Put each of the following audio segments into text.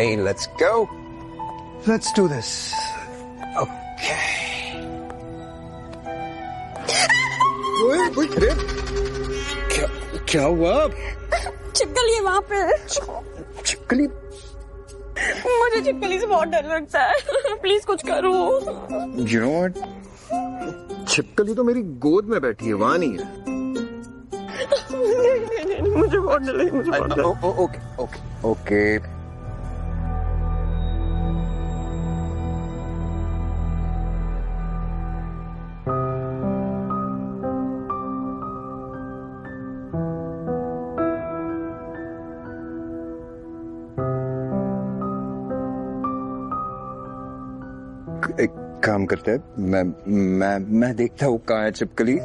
Okay, let's go. Let's do this. Okay. Wait, क्या हुआ? छिपकली है वहाँ पे। छिपकली? मुझे छिपकली से बहुत डर लगता है। प्लीज कुछ करो। You know what? छिपकली तो मेरी गोद में बैठी है, वहाँ नहीं है। नहीं, मुझे बहुत डर लगी, मुझे बहुत डर। ओके। एक काम करते हैं, मैं देखता हूँ कहाँ है छिपकली,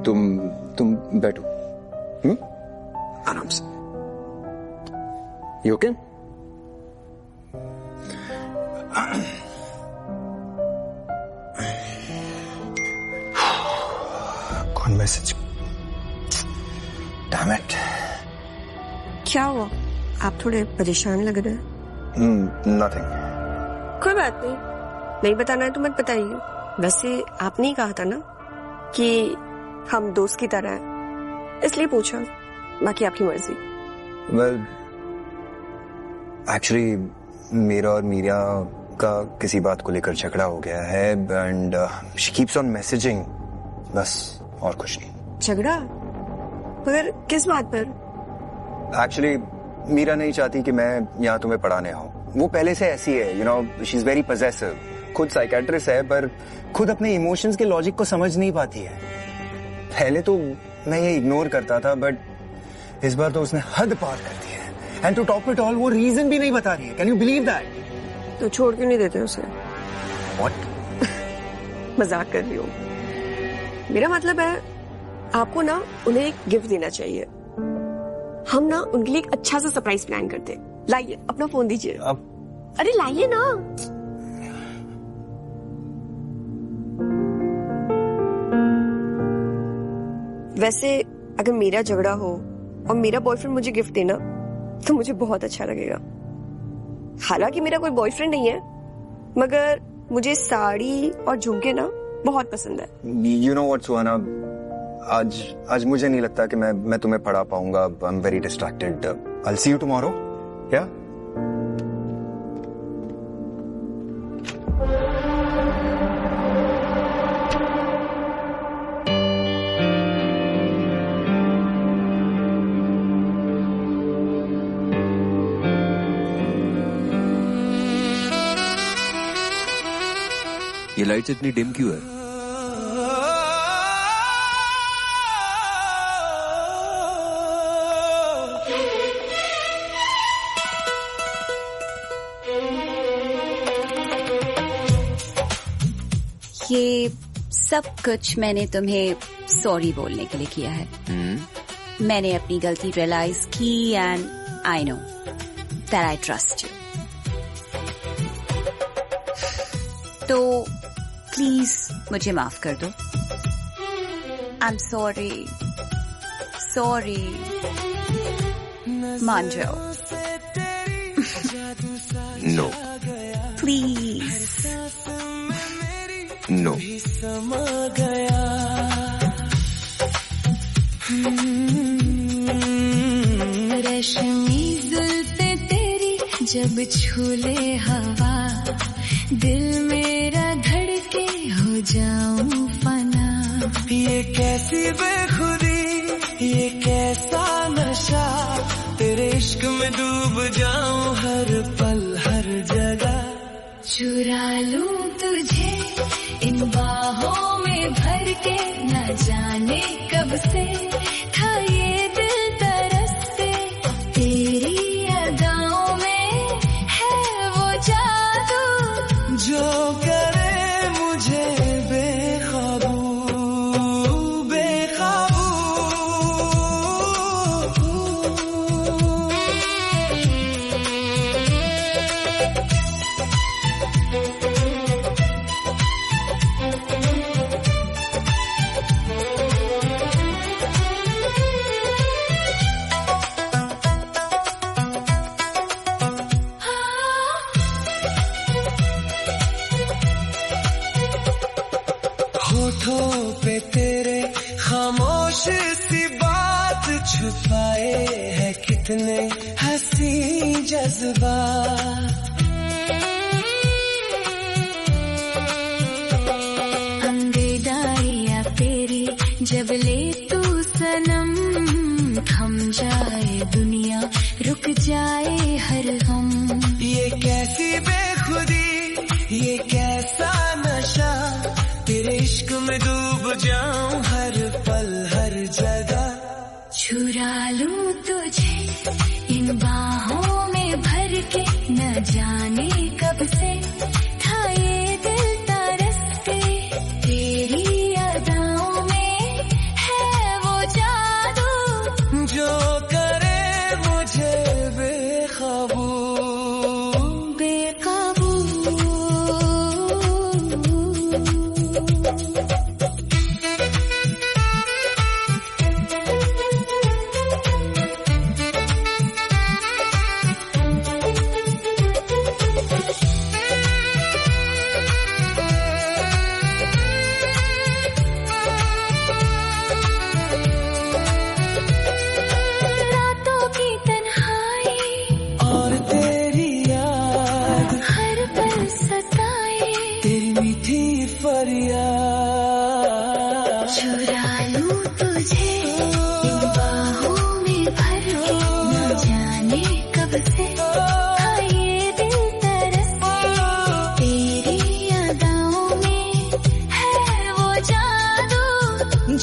तुम बैठो। आराम से। You okay? कौन मैसेज? Damn it. क्या हुआ? आप थोड़े परेशान लग रहे हैं। Nothing. कोई बात नहीं बताना है तो मत बताइए। वैसे आपने ही कहा था ना कि हम दोस्त की तरह हैं, इसलिए पूछा। बाकी आपकी मर्जी। Well, actually मेरा और मीरा का किसी बात को लेकर झगड़ा हो गया है and she keeps on messaging, बस और कुछ नहीं। झगड़ा? मगर किस बात पर? Actually मीरा नहीं चाहती कि मैं यहाँ तुम्हें पढ़ाने आऊँ। वो पहले से ऐसी है, you know, she's very possessive। खुद साइकेट्रिस्ट है पर खुद अपने इमोशंस के लॉजिक को समझ नहीं पाती है। पहले तो मैं ये इग्नोर करता था बट इस बार तो उसने हद पार कर दी है। And to top it all वो रीजन भी नहीं बता रही है। Can you believe that? तो छोड़ क्यों नहीं देते उसे? व्हाट? मजाक कर रही हूँ। मेरा मतलब है आपको ना उन्हें एक गिफ्ट देना चाहिए। हम ना उनके लिए एक अच्छा सा सरप्राइज प्लान करते। लाइए अपना फोन दीजिए। अरे लाइए ना। वैसे अगर मेरा झगड़ा हो और मेरा बॉयफ्रेंड मुझे गिफ्ट देना तो मुझे बहुत अच्छा लगेगा। हालांकि मेरा कोई बॉयफ्रेंड नहीं है मगर मुझे साड़ी और झुमके ना बहुत पसंद है। You know what, सुहाना, आज मुझे नहीं लगता कि मैं तुम्हें पढ़ा पाऊंगा। I'm very distracted. I'll see you tomorrow. Yeah? ये लाइट्स इतनी डिम क्यों है? ये सब कुछ मैंने तुम्हें सॉरी बोलने के लिए किया है। मैंने अपनी गलती रियलाइज की and I know that I trust you. तो प्लीज मुझे माफ कर दो। I am sorry. मान जाओ। No please. नो। रेशमी जुल्फे तेरी जब छूले हवा, दिल मेरा धड़के हो जाऊं फना। ये कैसी बेखुदी, ये कैसा नशा, तेरे इश्क में डूब जाऊं हर पल हर जगह। चुरा लूं तुझे इन बाहों में भर के, न जाने कब से था ये दिल तरसते। तेरी अदाओं में है वो जादू जो करे मुझे बेकाबू बेकाबू। खामोश सी बात छुपाए है कितने हंसी जज्बात। अंगेदारियां तेरी जब ले तू सनम, थम जाए दुनिया रुक जाए हर हम। ये कैसी बेखुदी ये कैसा नशा, तेरे इश्क में डूब जाऊं हर पल हर जगह। चुरा लूं तुझे इन बाहों में भर के, न जाने कब से था ये दिल तरसते। तेरी अदाओं में है वो जादू जो करे मुझे बेकाबू बेकाबू। रातों की तन्हाई और तेरी याद हर पल सताए। तेरी मीठी फरियाद। चुरा लूं तुझे इन बाहों में भर के, न जाने कब से था ये दिल तरसते। तेरी अदाओं में है वो जादू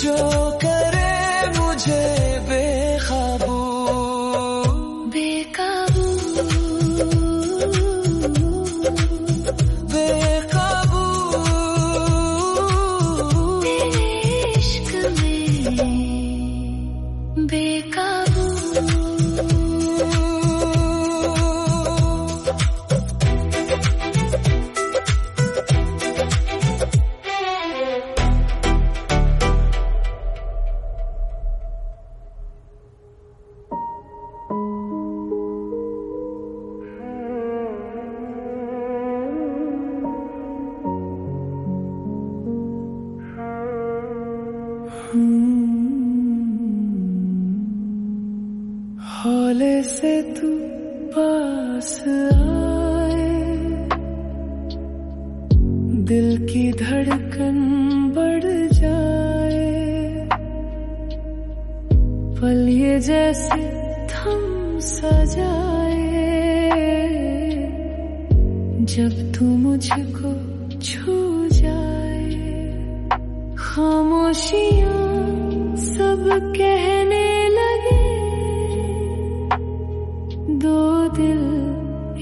जो करे मुझे बेकाबू बेकाबू बेकाबू। तेरे इश्क में बेकाबू। हौले से तू पास आए, दिल की धड़कन बढ़ जाए। पल ये जैसे थम सा जाए, जब तू मुझको छू जाए। खामोशियां सब कहने लगे, दो दिल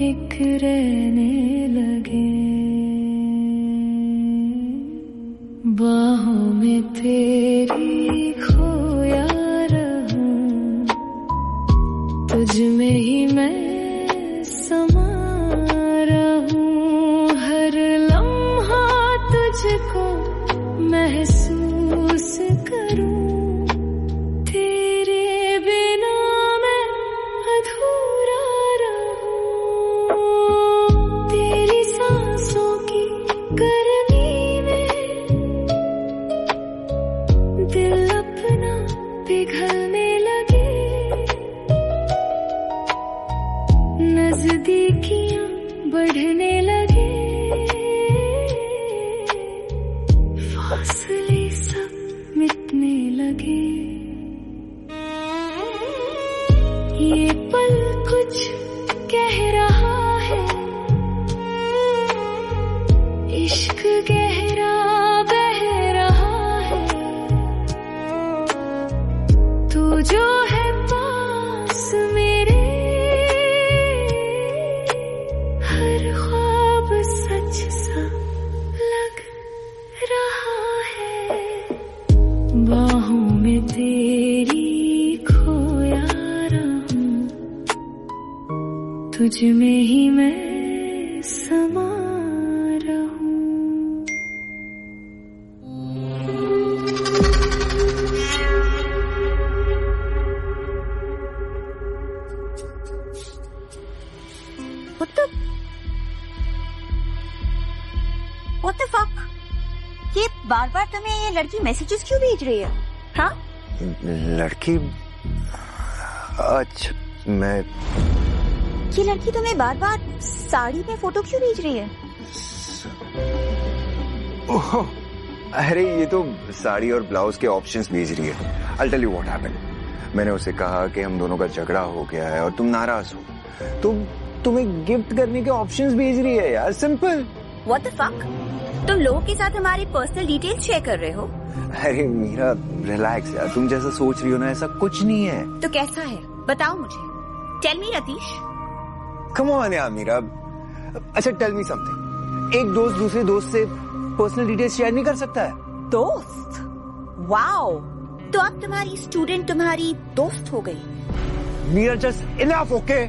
एक रहने लगे। बाहों में तेरी खोया रहूं, तुझ में ही मैं समा रहूं। हर लम्हा तुझको महसूस करूं, तेरे बिना मैं अधूरा रहूं। तेरी सांसों की गर्मी में दिल अपना पिघलने लगे। नजदीकियां बढ़ने लगे, फासले सब मिटने लगे। ये पल कुछ कह रहा है, इश्क गहरा बह रहा है। तू जो है पास मेरे, हर ख्वाब सच सा लग रहा है। बाहों में तेरी खोया रहूं, तुझ में ही मैं समा रहूं। What the fuck? ये बार बार तुम्हें ये लड़की मैसेजेस क्यों भेज रही है? हाँ, लड़की? अच्छा, मैं ये लड़की तुम्हें बार बार साड़ी में फोटो क्यों भेज रही है? ओह, अरे ये तो साड़ी और ब्लाउज के ऑप्शंस भेज रही है। I'll tell you what happened. मैंने उसे कहा कि हम दोनों का झगड़ा हो गया है और तुम नाराज हो, तो तुम्हें गिफ्ट करने के ऑप्शंस भेज रही है यार, सिंपल। What the fuck? तुम लोगों के साथ हमारी पर्सनल डिटेल्स शेयर कर रहे हो? अरे मीरा, रिलैक्स यार, तुम जैसा सोच रही हो ना ऐसा कुछ नहीं है। तो कैसा है बताओ मुझे। Tell me Ratish. Come on यार मीरा। अच्छा टेल मी समथिंग, एक दोस्त दूसरे दोस्त से पर्सनल डिटेल्स शेयर नहीं कर सकता है? दोस्त? वाओ, तो अब तुम्हारी स्टूडेंट तुम्हारी दोस्त हो गई। Meera just enough, okay?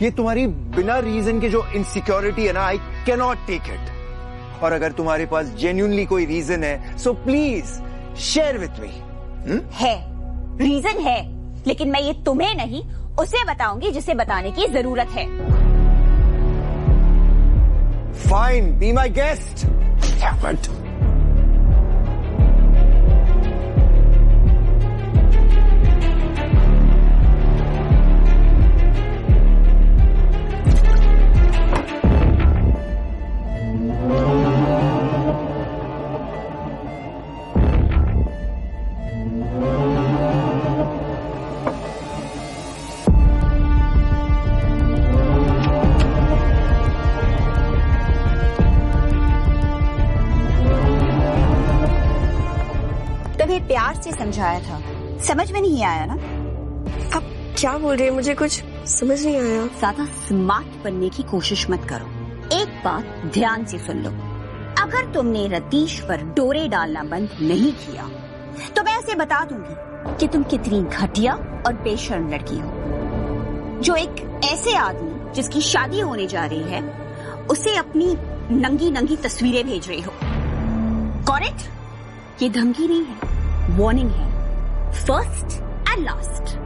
ये तुम्हारी बिना रीजन के जो इनसिक्योरिटी है ना, I can not take it. और अगर तुम्हारे पास जेन्युइनली कोई रीजन है, so please share with me. है, रीजन है, लेकिन मैं ये तुम्हें नहीं उसे बताऊंगी जिसे बताने की जरूरत है। Fine, be my guest. प्यार से समझाया था, समझ में नहीं आया ना? आप क्या बोल रहे हैं? मुझे कुछ समझ नहीं आया। ज्यादा स्मार्ट बनने की कोशिश मत करो। एक बात ध्यान से सुन लो, अगर तुमने रतीश पर डोरे डालना बंद नहीं किया तो मैं उसे बता दूंगी कि तुम कितनी घटिया और बेशर्म लड़की हो, जो एक ऐसे आदमी जिसकी शादी होने जा रही है उसे अपनी नंगी नंगी तस्वीरें भेज रही हो। करेक्ट? ये धमकी नहीं है, वार्निंग है, फर्स्ट एंड लास्ट।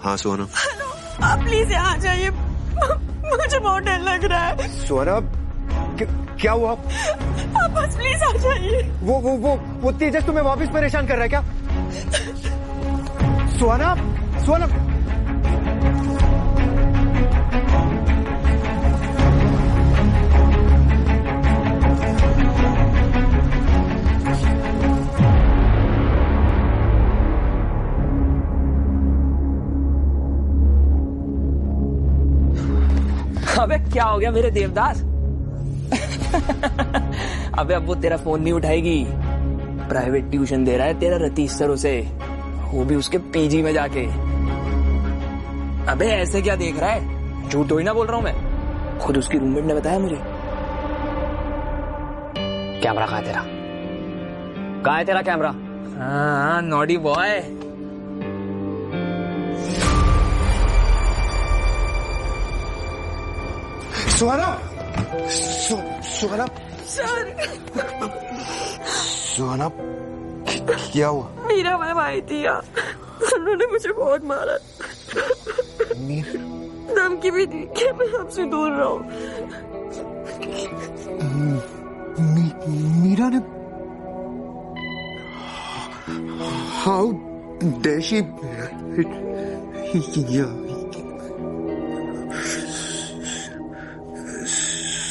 हाँ सोना, आप प्लीज यहाँ आ जाइए, मुझे बहुत डर लग रहा है। सोना, क्या हुआ? आप बस प्लीज आ जाइए। वो तेजस तुम्हें वापस परेशान कर रहा है क्या? सोना, सोना, अबे क्या हो गया मेरे देवदास? अबे अब वो तेरा फोन नहीं उठाएगी। प्राइवेट ट्यूशन दे रहा है तेरा रतीश सर उसे, वो भी उसके पीजी में जाके। अबे ऐसे क्या देख रहा है? झूठ तो ही ना बोल रहा हूं मैं, खुद उसकी रूममेट ने बताया मुझे। कैमरा कहाँ है तेरा? कहाँ है तेरा कैमरा? हाँ नॉटी बॉय। सुहाना, सुहाना, सुहाना, क्या हुआ? मीरा मैम आई थी यार, उन्होंने मुझे बहुत मारा। धमकी भी दी कि मैं आपसे दूर रहूं। मीरा ने? How dare she?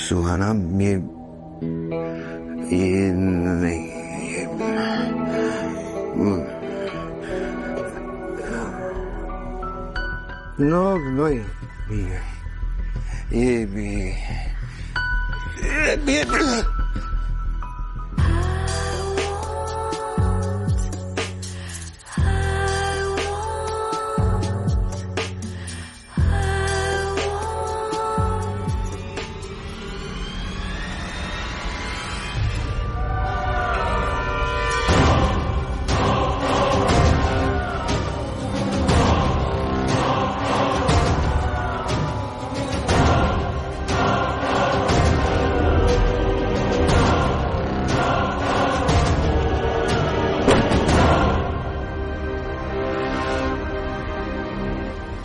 सुहाना, ये नहीं, नो, ये भी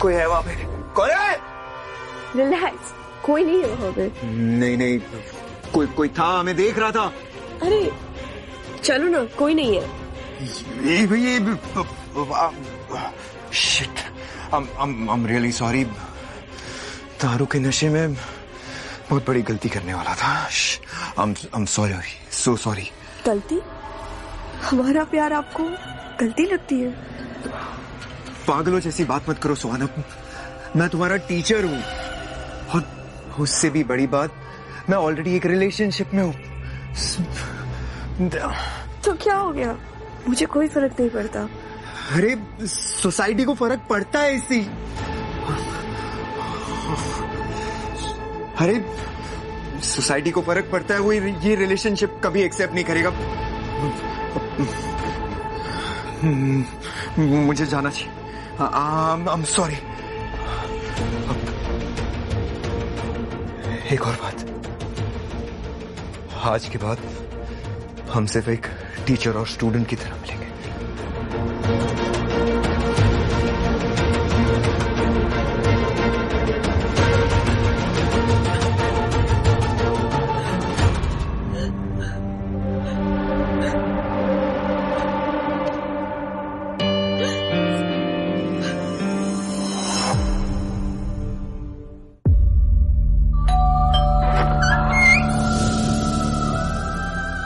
कोई है वहाँ पे? कौन है? रिलैक्स, कोई नहीं है वहाँ पे। नहीं, कोई था, मैं देख रहा था। अरे चलो ना, कोई नहीं है। Shit, I'm really sorry. दारू के नशे में बहुत बड़ी गलती करने वाला था। I'm sorry, so sorry. गलती? हमारा प्यार आपको गलती लगती है? पागलों जैसी बात मत करो सुहाना, मैं तुम्हारा टीचर हूँ, और उससे भी बड़ी बात, मैं ऑलरेडी एक रिलेशनशिप में हूँ। तो क्या हो गया? मुझे कोई फर्क नहीं पड़ता। अरे सोसाइटी को फर्क पड़ता है इसी। अरे सोसाइटी को फर्क पड़ता है, वो ये रिलेशनशिप कभी एक्सेप्ट नहीं करेगा। मुझे जाना चाहिए। I'm sorry. एक और बात, आज के बाद हम सिर्फ एक टीचर और स्टूडेंट की तरह मिलेंगे।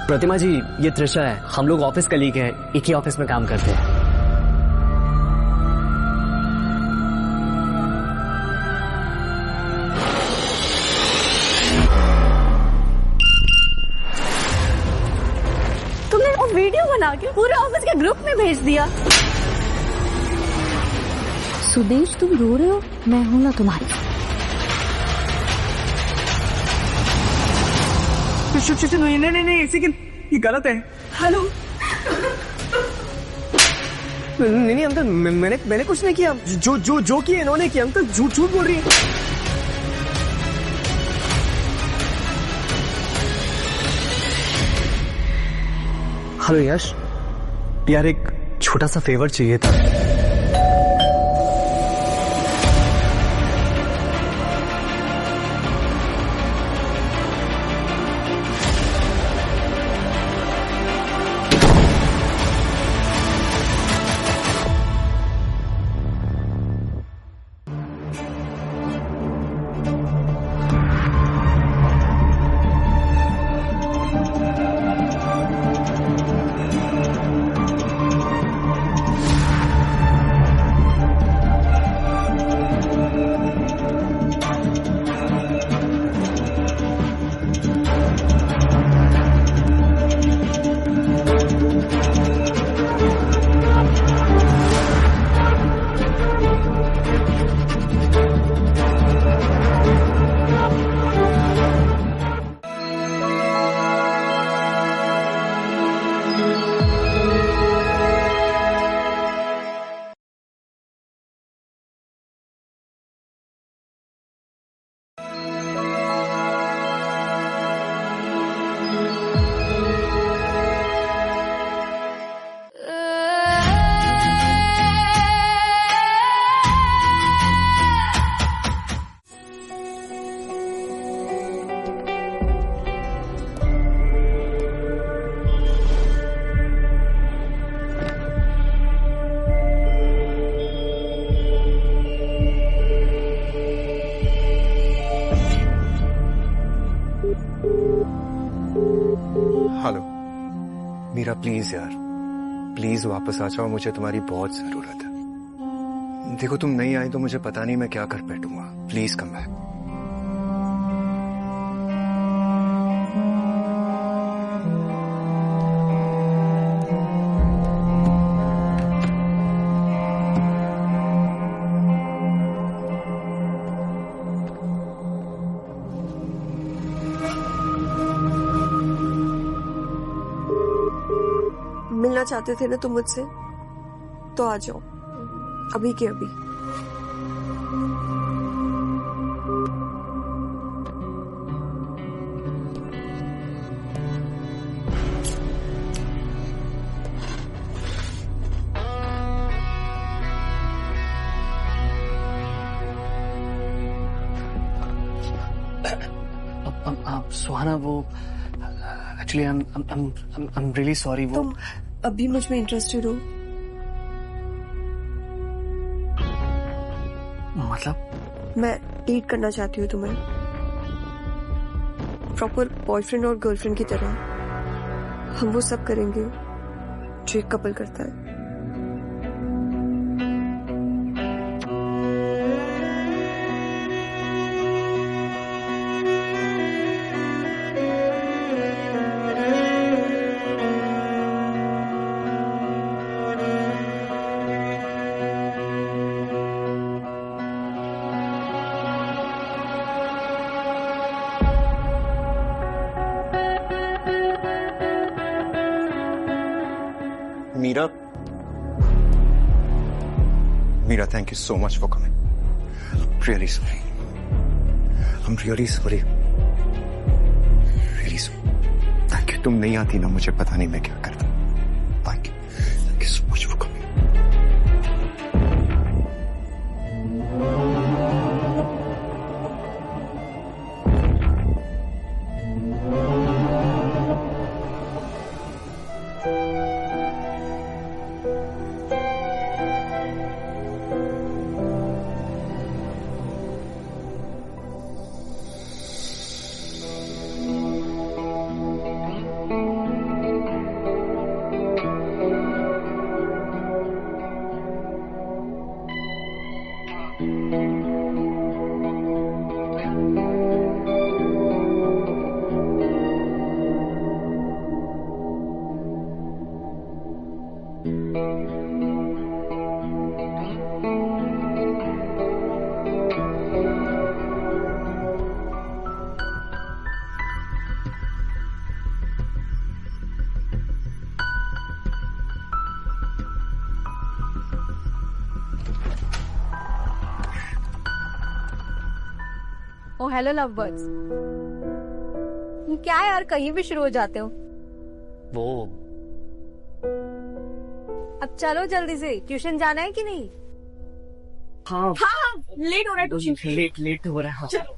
प्रतिमा जी, ये त्रिशा है, हम लोग ऑफिस कलीग हैं, एक ही ऑफिस में काम करते हैं। तुमने वो वीडियो बना के पूरे ऑफिस के ग्रुप में भेज दिया। सुदेश, तुम रो रहे हो? मैं हूं ना तुम्हारी। नहीं, इसी की ये गलत है। हेलो। नहीं अंकल, मैंने कुछ नहीं किया। जो किया इन्होंने किया। अंकल झूठ बोल रही है। हेलो यश, यार एक छोटा सा फेवर चाहिए था। हेलो मीरा, प्लीज यार, प्लीज वापस आ जाओ, मुझे तुम्हारी बहुत जरूरत है। देखो तुम नहीं आई तो मुझे पता नहीं मैं क्या कर बैठूंगा। Please come back. मिलना चाहते थे ना तुम मुझसे, तो आ जाओ अभी के अभी। सुहाना वो actually I am really sorry. वो तुम अभी मुझ में इंटरेस्टेड हो? मतलब मैं डेट करना चाहती हूँ तुम्हें, प्रॉपर बॉयफ्रेंड और गर्लफ्रेंड की तरह। हम वो सब करेंगे जो एक कपल करता है। Meera, thank you so much for coming. I'm really sorry. I'm really sorry. Really sorry. Thank you. तुम नहीं आती ना, मुझे पता नहीं मैं क्या करता। Thank you. Thank you so much for coming. Oh hello love birds. क्या यार, कहीं भी शुरू हो जाते हो। वो अब चलो जल्दी से, ट्यूशन जाना है कि नहीं? हाँ हाँ लेट हो रहा है ट्यूशन। लेट हो रहा है। हाँ चलो।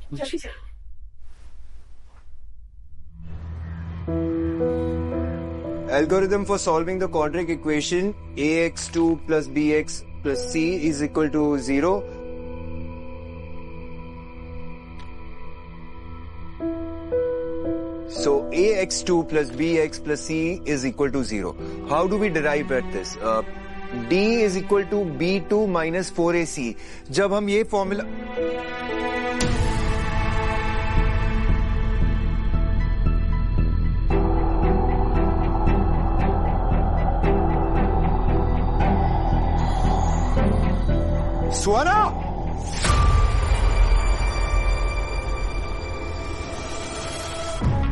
Algorithm for solving the quadratic equation ax2 plus bx plus c is equal to 0. So ax2 plus bx plus c is equal to 0. How do we derive at this? D is equal to b2 minus 4ac. जब हम ये formula सुहाना,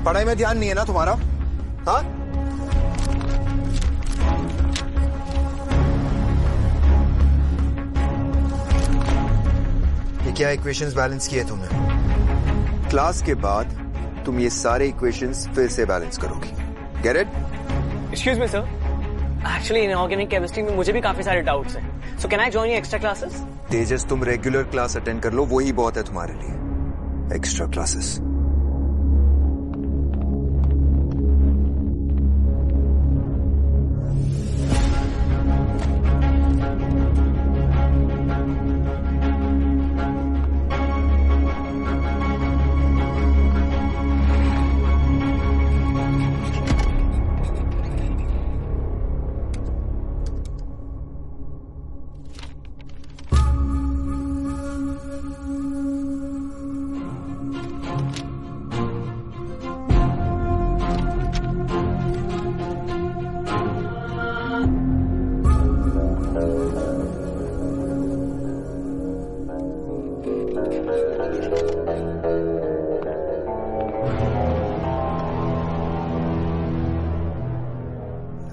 पढ़ाई में ध्यान नहीं है ना तुम्हारा? हाँ, ये क्या इक्वेशंस बैलेंस किए तुमने? क्लास के बाद तुम ये सारे इक्वेशंस फिर से बैलेंस करोगी। Get it? Excuse me sir, actually inorganic chemistry में मुझे भी काफी सारे डाउट्स हैं। So can I join your extra classes? Tejas, तुम रेगुलर क्लास अटेंड कर लो, वही बहुत है तुम्हारे लिए। एक्स्ट्रा क्लासेस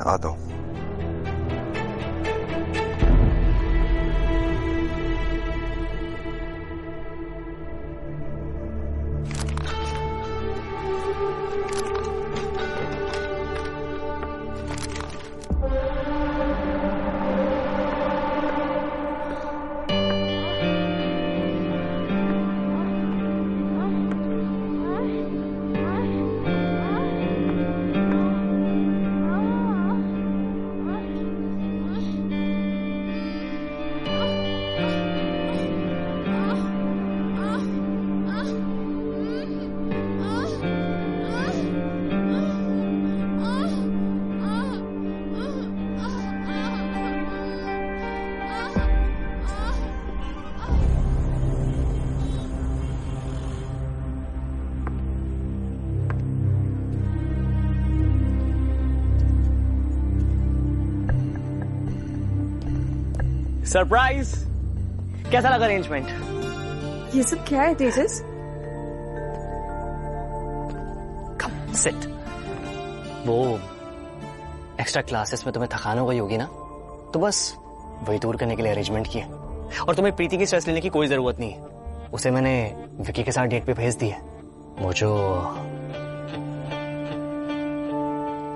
आता हूं। सरप्राइज। कैसा लगा अरेंजमेंट? ये सब क्या है तेजस? Come sit. वो एक्स्ट्रा क्लासेस में तुम्हें थकान हो गई होगी ना, तो बस वही दूर करने के लिए अरेंजमेंट किया। और तुम्हें प्रीति की स्ट्रेस लेने की कोई जरूरत नहीं है। उसे मैंने विकी के साथ डेट पे भेज दी है। वो जो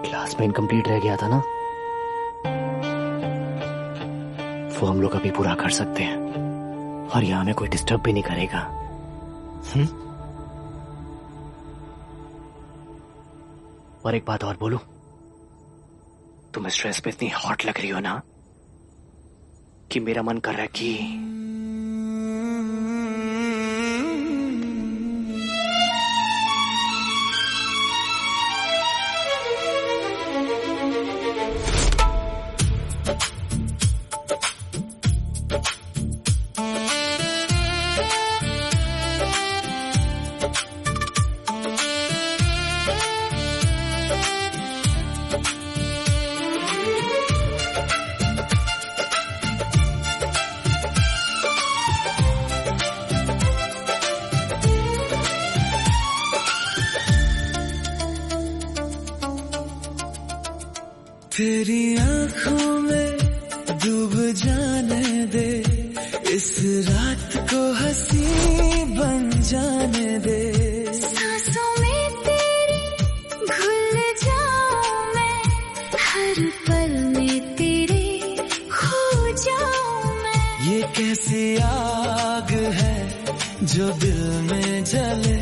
क्लास में इनकम्प्लीट रह गया था ना, वो हम लोग अभी पूरा कर सकते हैं और यहां हमें कोई डिस्टर्ब भी नहीं करेगा। और एक बात और बोलूं, तुम स्ट्रेस पे इतनी हॉट लग रही हो ना कि मेरा मन कर रहा है कि तेरी आंखों में डूब जाने दे, इस रात को हंसी बन जाने दे। सांसों में तेरी घुल जाऊं मैं, हर पल में तेरे खो जाऊं मैं। ये कैसी आग है जो दिल में जले,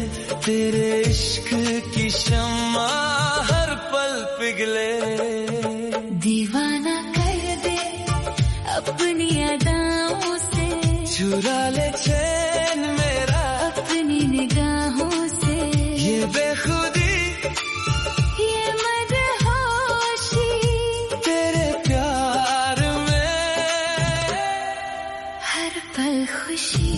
तेरे इश्क की शम्मा हर पल पिघले। दीवाना कर दे अपनी अदाओं से, चुरा ले चैन मेरा अपनी निगाहों से। ये बेखुदी, ये मदहोशी, तेरे प्यार में हर पल खुशी।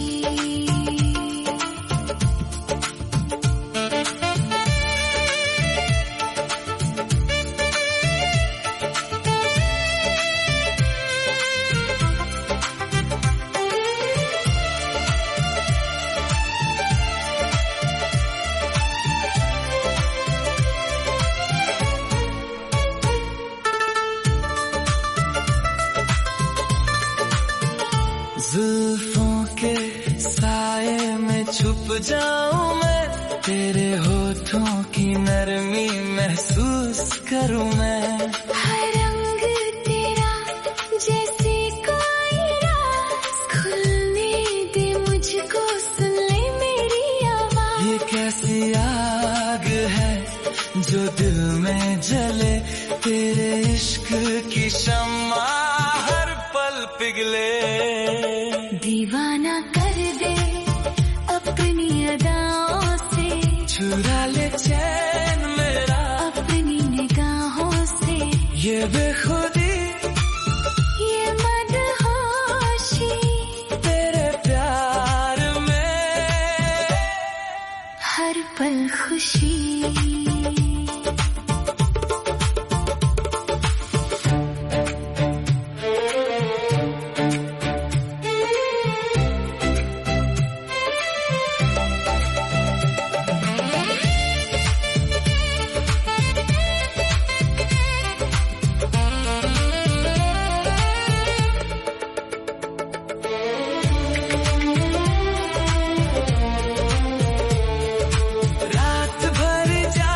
जुल्फों के साए में छुप जाऊं मैं, तेरे होठों की नरमी महसूस करूं मैं। हर रंग तेरा जैसे कोई राज, खुलने दे मुझको, सुन ले मेरी आवाज। ये कैसी आग है जो दिल में जले, तेरे इश्क की शम्मा हर पल पिघले। दीवाना कर दे अपनी अदाओं से, चुरा ले चैन मेरा अपनी निगाहों से। ये बेखुदी, ये मदहोशी, तेरे प्यार में हर पल खुशी। रात भर जा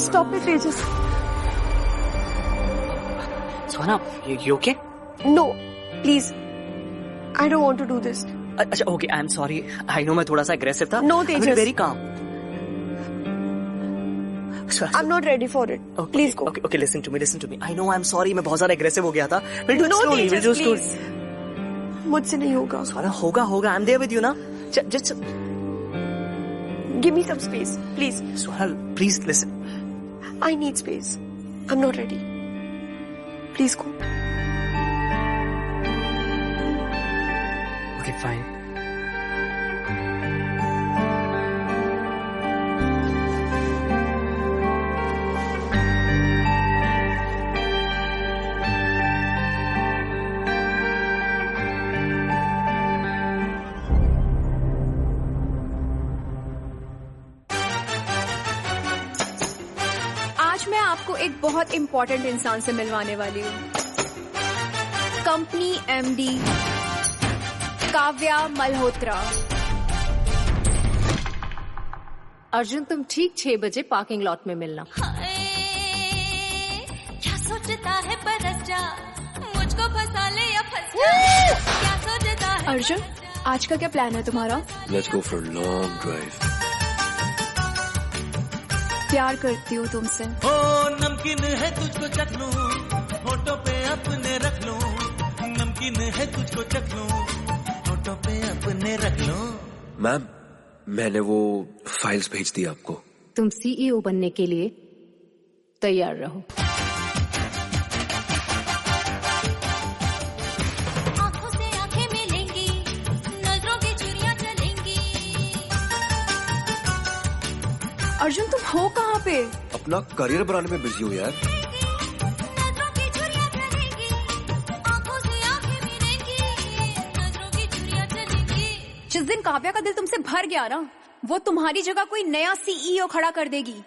Stop it, Tejas. सोना, you okay? No, please. I don't want to do this. अच्छा, okay, I'm sorry. I know मैं थोड़ा सा aggressive था. No, Tejas. Very calm. I'm not ready for it. Okay, Please go. Okay, listen to me. I know I'm sorry. मैं बहुत ज़्यादा aggressive हो गया था. We'll do it No, slowly. Tejas, We'll do it please. slowly. मुझसे नहीं होगा. सोना, होगा. I'm there with you ना. Just Give me some space, please. Sohal, please listen. I need space. I'm not ready. Please go. Okay, fine. आज मैं आपको एक बहुत इंपॉर्टेंट इंसान से मिलवाने वाली हूँ. Company MD Kavya Malhotra. अर्जुन, तुम ठीक 6 बजे पार्किंग लॉट में मिलना. क्या सोचता है बरस जा, मुझको फंसा ले या फंस जा. क्या सोचता है. अर्जुन, आज का क्या प्लान है तुम्हारा? Let's go for a long drive. प्यार करती हूँ तुमसे. ओ नमकीन है तुझको चख लूं, होठों पे अपने रख लूं. नमकीन है तुझको चख लूं, होठों पे अपने रख लूं. मैम, मैंने वो फाइल्स भेज दी आपको. तुम सीईओ बनने के लिए तैयार रहो. आंखों से आंखें मिलेंगी, नजरों की चुरियां चलेंगी. अर्जुन, तुम हो कहाँ पे? अपना करियर बनाने में बिजी हो यार. नजरों की चुरियां चलेंगी, आंखों से आंखें मिलेंगी, नजरों की चुरियां चलेंगी. जिस दिन काव्या का दिल तुमसे भर गया ना, वो तुम्हारी जगह कोई नया सीईओ खड़ा कर देगी.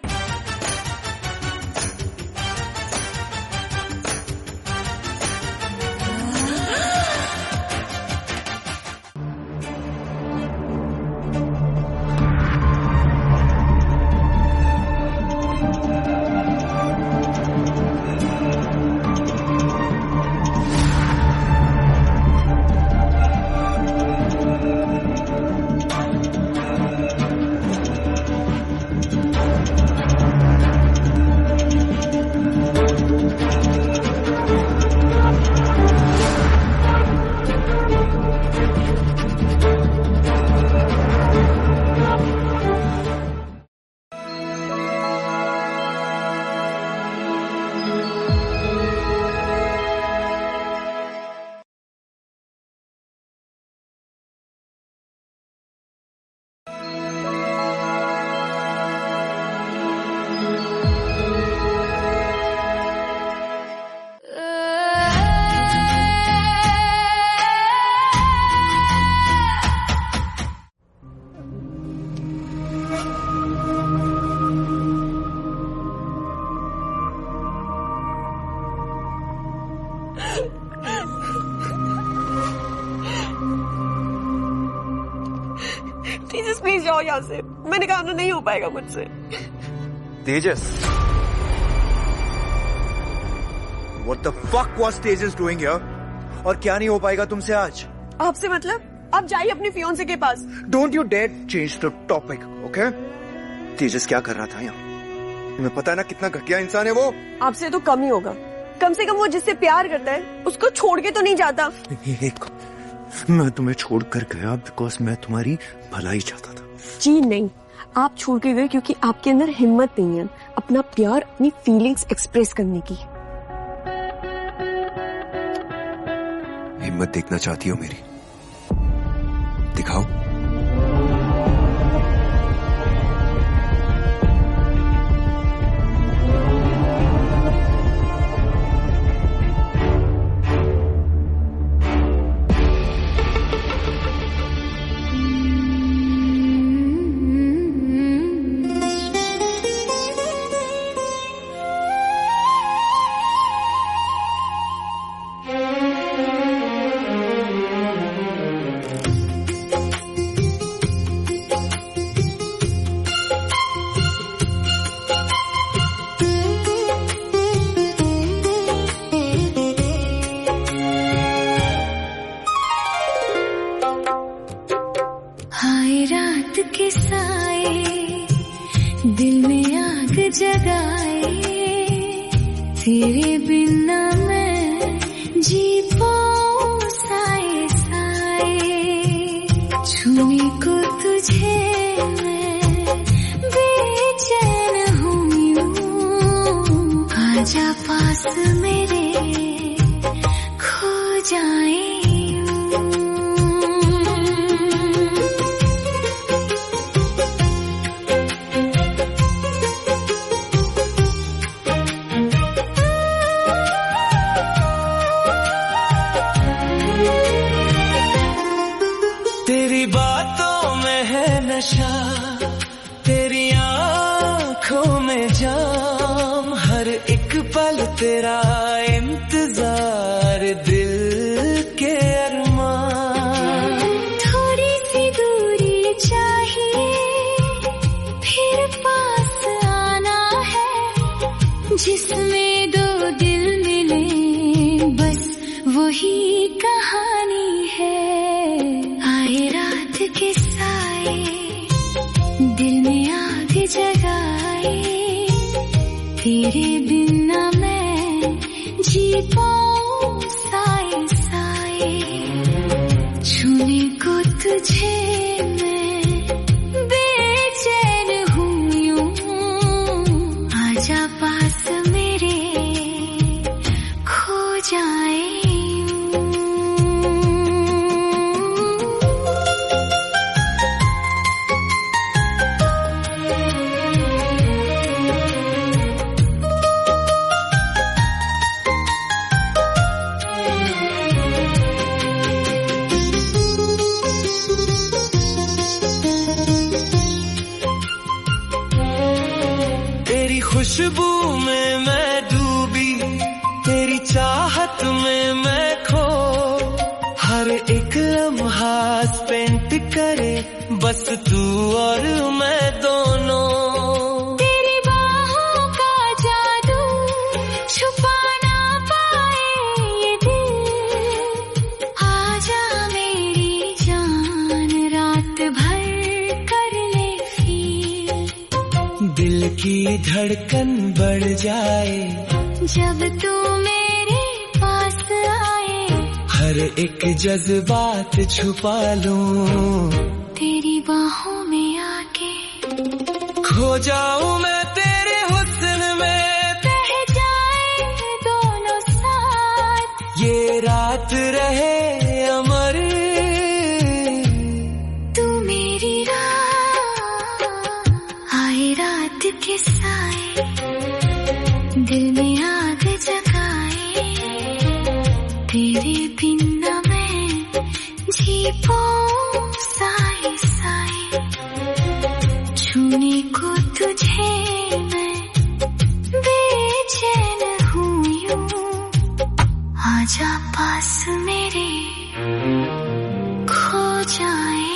तेजस, प्लीज जाओ यहाँ से. मैंने कहा ना, नहीं हो पाएगा मुझसे. तेजस, what the fuck was Tejas doing here? और क्या नहीं हो पाएगा तुमसे आज? आपसे मतलब? आप जाइए अपने फियोंसे के पास. Don't you dare change the topic, okay? तेजस क्या कर रहा था यहाँ? तुम्हें पता है ना कितना घटिया इंसान है वो? आपसे तो कम ही होगा. कम से कम वो जिससे प्यार करता है उसको छोड़ के तो नहीं जाता. मैं तुम्हें छोड़ कर गया बिकॉज मैं तुम्हारी भलाई चाहता था. जी नहीं, आप छोड़ के गए क्योंकि आपके अंदर हिम्मत नहीं है अपना प्यार, अपनी फीलिंग्स एक्सप्रेस करने की. हिम्मत देखना चाहती हो मेरी? दिखाओ. हाय रात के साए दिल में आग जगाए, तेरे बिना मैं जी पाऊं साए साए, छूने को तुझे मैं बेचैन हूँ यूं, आजा पास मेरे खो जाए। तेरी बातों में है नशा, तेरी आँखों में जाम, हर एक पल तेरा इंतजार, दिल के अरमान। थोड़ी सी दूरी चाहिए फिर पास आना है, जिसमें दो दिल मिले बस वही कहानी है। आए रात के साए दिल में आग जगाए, तेरे बिना मैं जी पाऊं साए साए, छूने को तुझे मैं बेचैन हूँ यूं, आजा पास मेरे खो जाए। तेरी खुशबू में मैं डूबी, तेरी चाहत में मैं खो, हर एक लम्हा स्पेंट करे बस तू और मैं दोनों। तेरी बाहों का जादू छुपा ना पाए ये दिल, आजा मेरी जान रात भर कर ले फील, दिल की धड़कन बढ़ जाए जब तू मेरे पास आए, हर एक जज्बात छुपा लूं, तेरी बाहों में आके खो जाऊं मैं तेरे हुस्न में, बह जाए दोनों साथ, ये रात रहे अमर, तू मेरी राह। आए रात के साए दिल में आग जगाए, तेरे बिना मैं जी पाऊं साए साए, छूने को तुझे मैं बेचैन हूँ यूं, आजा पास मेरे खो जाए।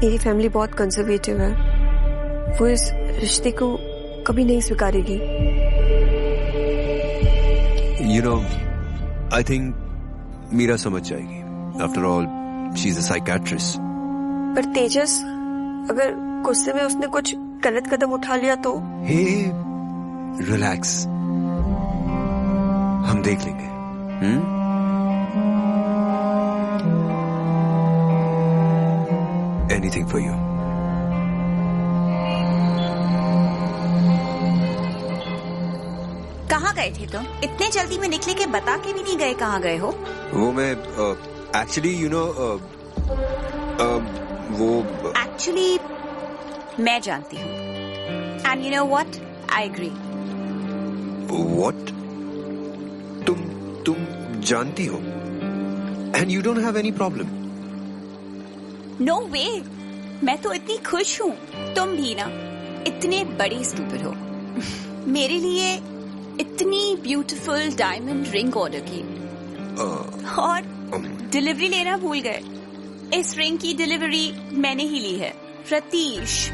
मेरी फैमिली बहुत कंजर्वेटिव है, वो इस रिश्ते को कभी नहीं स्वीकारेगी। You know, I think Meera समझ जाएगी। After all, she's a psychiatrist. पर तेजस, अगर गुस्से में उसने कुछ गलत कदम उठा लिया तो? Hey, relax. हम देख लेंगे। Anything for you. कहाँ गए थे तुम? इतने जल्दी में निकले के बता के भी नहीं गए कहाँ गए हो? वो मैं एक्चुअली यू नो वो एक्चुअली मैं जानती हूँ। And you know what, I agree. What? तुम जानती हो and you don't have any problem? No way, मैं तो इतनी खुश हूँ। तुम भी ना इतने बड़े स्टूपिड हो। मेरे लिए इतनी ब्यूटीफुल डायमंड रिंग ऑर्डर की और डिलीवरी लेना भूल गए। इस रिंग की डिलीवरी मैंने ही ली है। रतीश,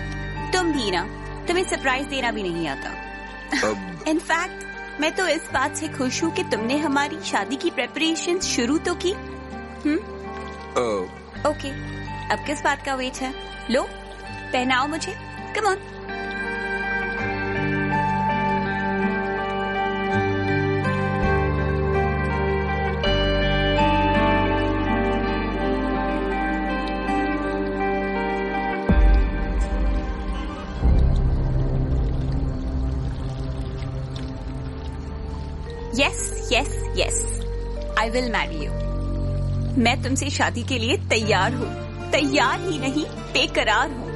तुम भी ना, तुम्हें सरप्राइज देना भी नहीं आता। इनफैक्ट मैं तो इस बात से खुश हूँ कि तुमने हमारी शादी की प्रेपरेशन शुरू तो की। ओके, अब किस बात का वेट है? लो, पहनाओ मुझे। Come on. Yes, I will marry you. मैं तुमसे शादी के लिए तैयार हूँ। तैयार ही नहीं, बेकरार हूँ।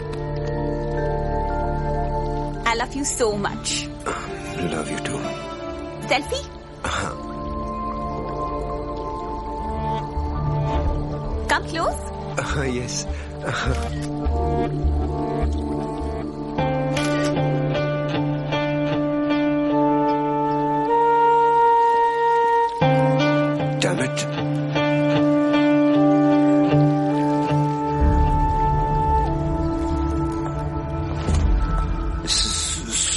I love you so much. Love you too. Selfie? Come close. Yes. Damn it.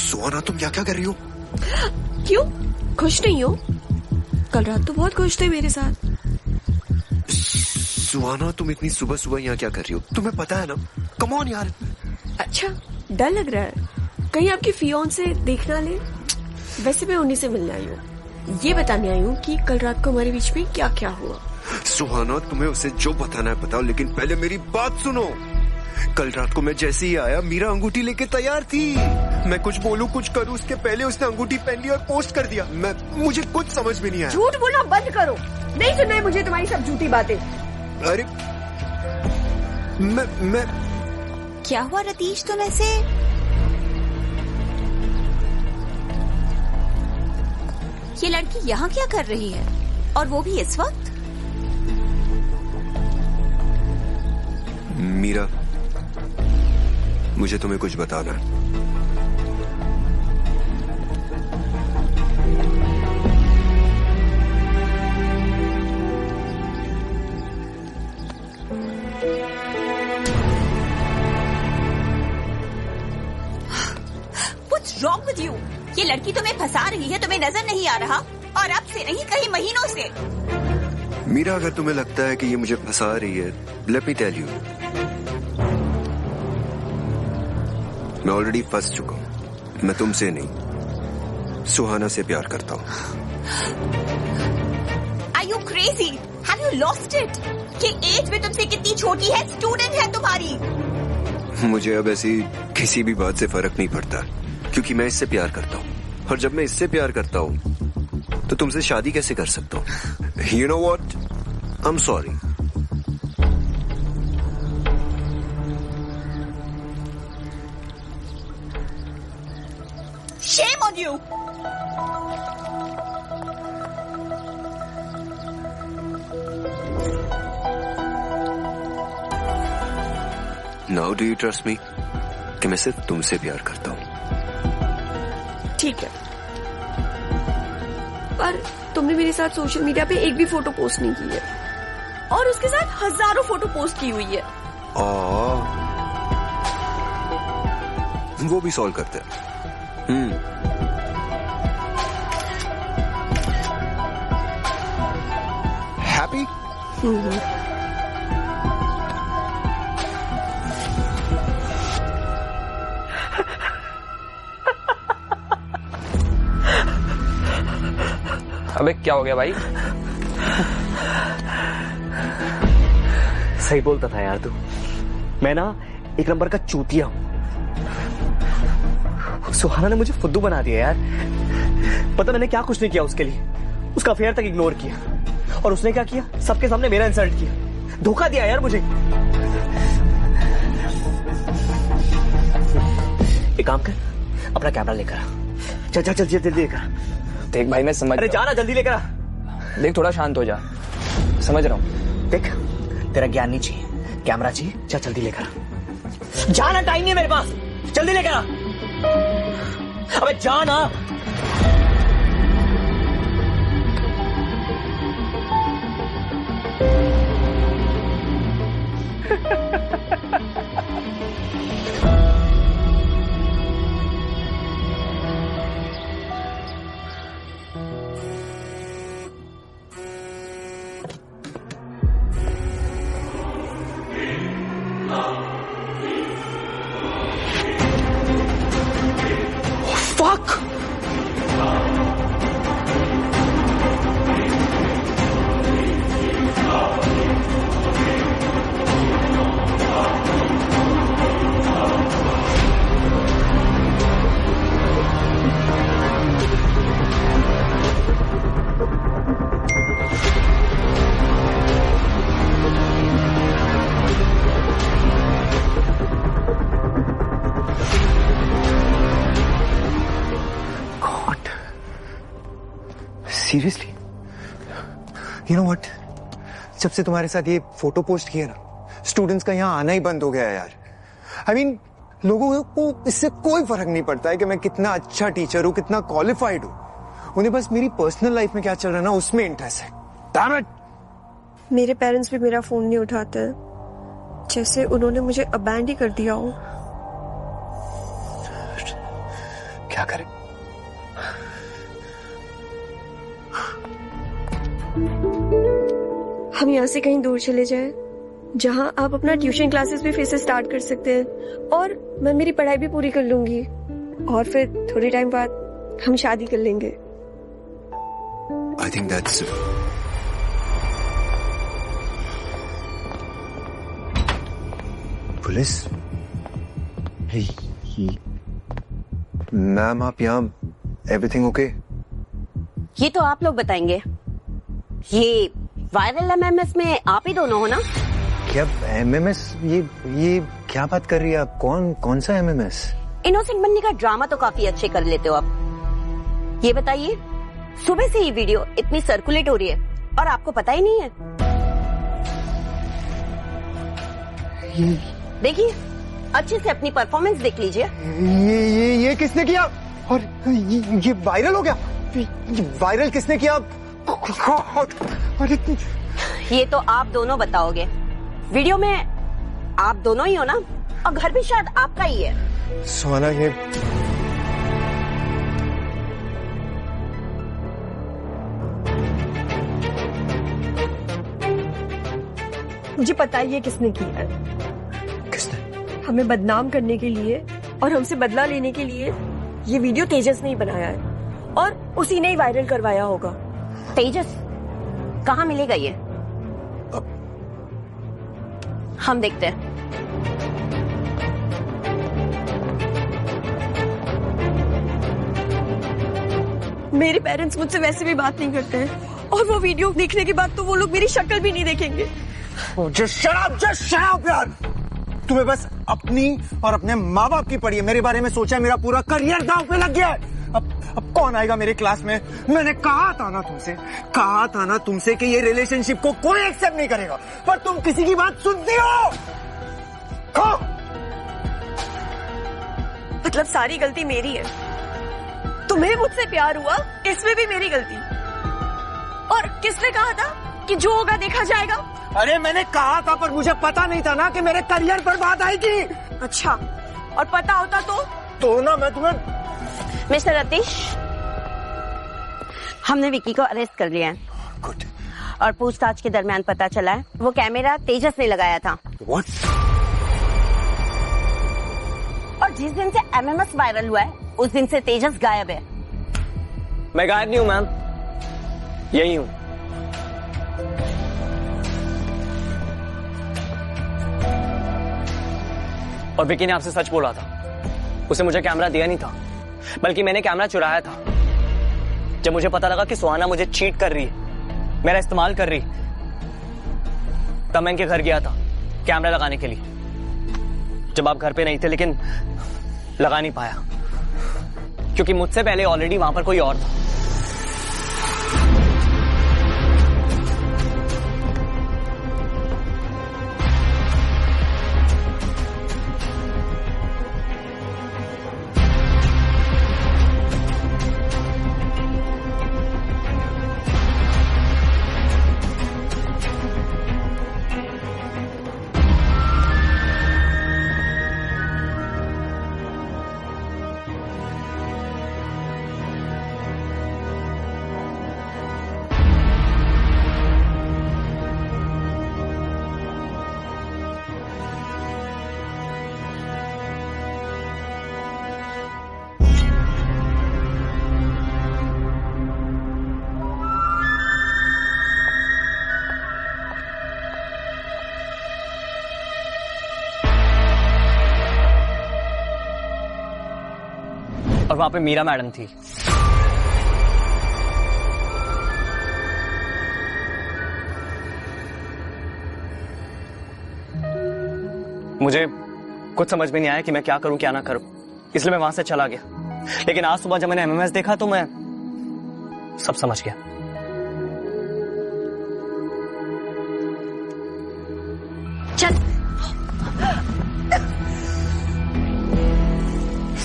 सुहाना, तुम क्या कर रही हो? क्यों? खुश नहीं हो? कल रात तो बहुत खुश थे मेरे साथ। सुहाना, तुम इतनी सुबह सुबह यहाँ क्या कर रही हो? तुम्हें पता है ना? कम ऑन यार। अच्छा, डर लग रहा है कहीं आपकी फियोंसे देख ना ले। वैसे मैं उन्हीं से मिलने आई हूँ। ये बताने आई हूँ कि कल रात को हमारे बीच में क्या क्या हुआ। सुहाना, तुम्हें उसे जो बताना है बताओ, लेकिन पहले मेरी बात सुनो। कल रात को मैं जैसे ही आया, मीरा अंगूठी लेके तैयार थी। मैं कुछ बोलूं कुछ करूं, उसके पहले उसने अंगूठी पहन ली और पोस्ट कर दिया। मुझे कुछ समझ में नहीं आया। झूठ बोलना बंद करो। नहीं सुनना है मुझे तुम्हारी सब झूठी बातें। अरे मैं क्या हुआ रतीश, तुम ऐसे? ये लड़की यहाँ क्या कर रही है, और वो भी इस वक्त? मीरा, मुझे तुम्हें कुछ बताना है। What's wrong with you? ये लड़की तुम्हें फंसा रही है, तुम्हें नजर नहीं आ रहा? और अब से नहीं, कई महीनों से। मीरा, अगर तुम्हें लगता है कि ये मुझे फंसा रही है, लेट मी टेल यू, मैं ऑलरेडी फंस चुका हूं। मैं तुमसे नहीं, सुहाना से प्यार करता हूं। Are you crazy? Have you lost it? ये एज में तुमसे कितनी छोटी है, स्टूडेंट है तुम्हारी। मुझे अब ऐसी किसी भी बात से फर्क नहीं पड़ता, क्योंकि मैं इससे प्यार करता हूँ। और जब मैं इससे प्यार करता हूँ तो तुमसे शादी कैसे कर सकता हूँ? You know what? I'm sorry. Shame on you. Now do you trust me? कि मैं सिर्फ तुमसे प्यार करता हूँ। ठीक है, पर तुमने मेरे साथ सोशल मीडिया पे एक भी फोटो पोस्ट नहीं की है, और उसके साथ हजारों फोटो पोस्ट की हुई है। वो भी सॉल्व करते हैं। हैप्पी? अबे क्या हो गया भाई? सही बोलता था यार तू। मैं ना एक नंबर का चूतिया हूं। सुहाना ने मुझे फुद्दू बना दिया यार। पता मैंने क्या कुछ नहीं किया उसके लिए। उसका अफेयर तक इग्नोर किया और उसने क्या किया, सबके सामने मेरा इंसल्ट किया, धोखा दिया यार मुझे। एक काम कर, अपना कैमरा लेकर आ। चल चल चल जल्दी लेकर आ। देख भाई मैं समझ, अरे जाना जल्दी लेकर आ। देख थोड़ा शांत हो जा, समझ रहा हूँ। देख तेरा ज्ञान नहीं चाहिए, कैमरा चाहिए। चल जल्दी लेकर आ। जाना, टाइम नहीं है मेरे पास, जल्दी लेकर आ। अबे जाना। Fuck! Seriously? You know what, जब से तुम्हारे साथ ये फोटो पोस्ट किया ना, स्टूडेंट्स का यहाँ आना ही बंद हो गया है यार। आई मीन लोगों को इससे कोई फर्क नहीं पड़ता है कि मैं कितना अच्छा टीचर हूँ, कितना क्वालिफाइड हूँ। उन्हें बस मेरी पर्सनल लाइफ में क्या चल रहा है ना, उसमें इंटरेस्ट है। Damn it! मेरे पेरेंट्स भी मेरा फोन नहीं उठाते, जैसे उन्होंने मुझे अबैंडन कर दिया हो। क्या करें? हम यहाँ से कहीं दूर चले जाएं, जहाँ आप अपना ट्यूशन क्लासेस भी फिर से स्टार्ट कर सकते हैं, और मैं मेरी पढ़ाई भी पूरी कर लूंगी, और फिर थोड़ी टाइम बाद हम शादी कर लेंगे। I think that's police? Ma'am आप यहाँ, एवरीथिंग ओके? ये तो आप लोग बताएंगे। ये वायरल एमएमएस में आप ही दोनों हो ना? क्या एमएमएस? ये क्या बात कर रही है आप? कौन सा एमएमएस? इनोसेंट बनने का ड्रामा तो काफी अच्छे कर लेते हो आप। ये बताइए, सुबह से ये वीडियो इतनी सर्कुलेट हो रही है और आपको पता ही नहीं है? देखिए, अच्छे से अपनी परफॉर्मेंस देख लीजिए। ये किसने किया? और ये वायरल हो गया? वायरल किसने किया? ये तो आप दोनों बताओगे। वीडियो में आप दोनों ही हो ना, और घर भी शायद आपका ही है। सुहाना, ये मुझे पता ही है किसने किया है। किसने? हमें बदनाम करने के लिए और हमसे बदला लेने के लिए ये वीडियो तेजस ने ही बनाया है, और उसी ने ही वायरल करवाया होगा। तेजस कहाँ मिलेगा ये? हम देखते हैं। मेरे पेरेंट्स मुझसे वैसे भी बात नहीं करते हैं, और वो वीडियो देखने के बाद तो वो लोग मेरी शक्ल भी नहीं देखेंगे। Just shut up यार! तुम्हें बस अपनी और अपने माँ बाप की पड़ी है। मेरे बारे में सोचा, मेरा पूरा करियर दांव पे लग गया है। अब कौन आएगा मेरे क्लास में? मैंने कहा था ना तुमसे कि ये रिलेशनशिप को कोई एक्सेप्ट नहीं करेगा, पर तुम किसी की बात सुनती हो? मतलब सारी गलती मेरी है। तुम्हें मुझसे प्यार हुआ, इसमें भी मेरी गलती। और किसने कहा था कि जो होगा देखा जाएगा? अरे मैंने कहा था, पर मुझे पता नहीं था ना कि मेरे करियर पर बात आएगी। अच्छा, और पता होता तो तो ना मैं तुम्हें। मिस्टर रतीश, हमने विकी को अरेस्ट कर लिया है। गुड। और पूछताछ के दरमियान पता चला है वो कैमरा तेजस ने लगाया था। What? और जिस दिन से एमएमएस वायरल हुआ है उस दिन से तेजस गायब है। मैं गायब नहीं हूं मैम, यही हूं। और विकी ने आपसे सच बोला था, उसने मुझे कैमरा दिया नहीं था, बल्कि मैंने कैमरा चुराया था। जब मुझे पता लगा कि सुहाना मुझे चीट कर रही है, मेरा इस्तेमाल कर रही, तब मैं इनके घर गया था कैमरा लगाने के लिए। जब आप घर पे नहीं थे, लेकिन लगा नहीं पाया क्योंकि मुझसे पहले ऑलरेडी वहां पर कोई और था। और वहां पे मीरा मैडम थी। मुझे कुछ समझ में नहीं आया कि मैं क्या करूं क्या ना करूं, इसलिए मैं वहां से चला गया। लेकिन आज सुबह जब मैंने एमएमएस देखा तो मैं सब समझ गया। चल।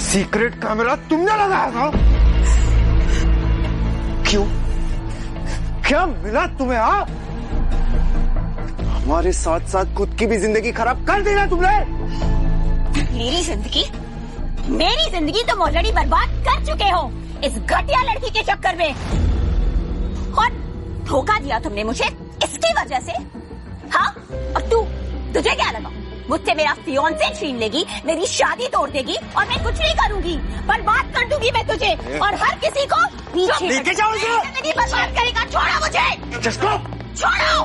सीक्रेट कैमरा तुमने लगाया था? क्यों? क्या मिला तुम्हें? हमारे साथ साथ खुद की भी जिंदगी खराब कर दी ना तुमने। मेरी जिंदगी तुम ऑलरेडी बर्बाद कर चुके हो इस घटिया लड़की के चक्कर में। और धोखा दिया तुमने मुझे इसकी वजह से। हाँ, और तुझे क्या लगा मुझसे मेरा फियांसे छीन लेगी, मेरी शादी तोड़ देगी और मैं कुछ नहीं करूंगी, बर्बाद कर दूंगी मैं तुझे और हर किसी को। लेके जाओ इसे। जिंदगी बर्बाद करेगा। छोड़ो मुझे, छोड़ो।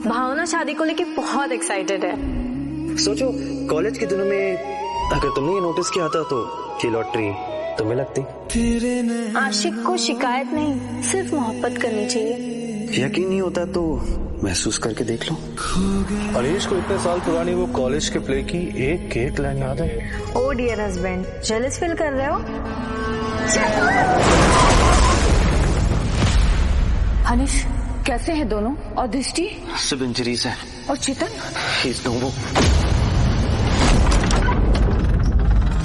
भावना शादी को लेके बहुत एक्साइटेड है। सोचो कॉलेज के दिनों में अगर तुमने ये नोटिस किया था तो ये लॉटरी तुम्हें लगती। आशिक को शिकायत नहीं, सिर्फ मोहब्बत करनी चाहिए। यकीन नहीं होता तो महसूस करके देख लो। अनीश को इतने साल पुरानी वो कॉलेज के प्ले की एक लाइन याद है। ओ डियर हस्बैंड, जेलस फील कर रहे हो? अनीश कैसे हैं दोनों? और दृष्टि? सब इंजरीज है। और चेतन?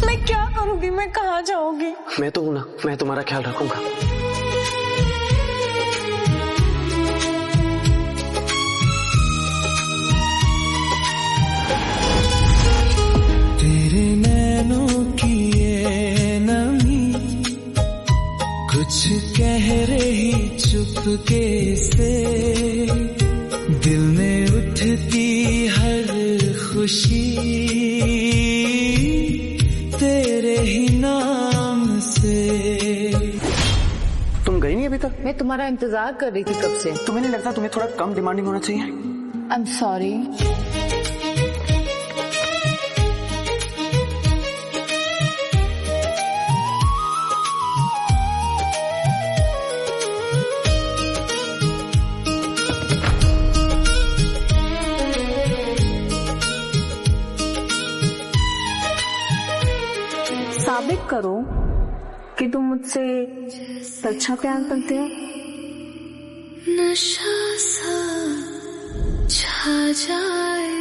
मैं क्या करूंगी? मैं कहाँ जाऊंगी? मैं तो हूं ना, मैं तुम्हारा ख्याल रखूंगा। तेरे नैनों की ये नमी कुछ कह रही चुपके से, दिल में उठती हर खुशी तेरे ही नाम से। तुम गई नहीं अभी तक? मैं तुम्हारा इंतजार कर रही थी कब से। तुम्हें नहीं लगता तुम्हें थोड़ा कम डिमांडिंग होना चाहिए? आई एम सॉरी। साबित करो कि तुम मुझसे सच्चा प्यार करते हो। नशा सा छा जाए